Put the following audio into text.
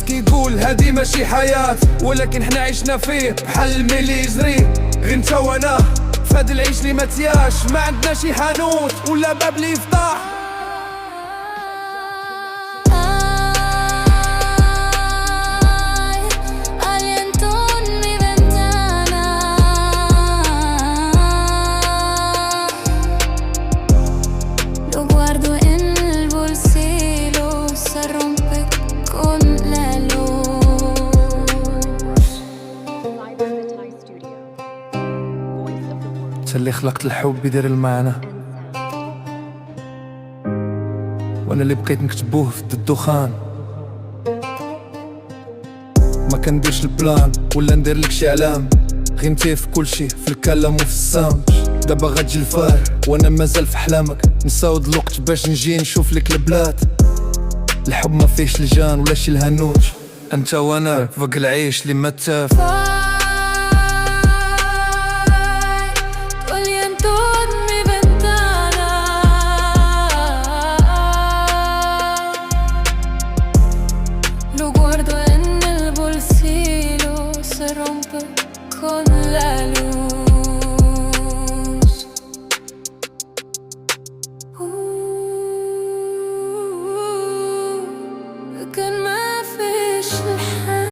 كيقول هادي ماشي حياة، ولكن حنا عشنا فيه بحال الملي يجري. غير نتا وانا فهاد العيش لي متياش، ما عندنا شي حانوت ولا باب لي يفتح. اللي خلقت الحب يدير المعنى، وانا اللي بقيت نكتبوه في الدخان. ما كنديرش البلان ولا ندير لك شي علام، غير نتي في كل شي، في الكلام وفي السام. دابا غتجي الفار وانا مازال في حلامك، نساود الوقت باش نجي نشوف لك البلاد. الحب ما فيهش الجان ولا شي الهنوج، انت وانا فوق العيش اللي ما تاف. Lo guardo en el bolsillo, se rompe con la luz.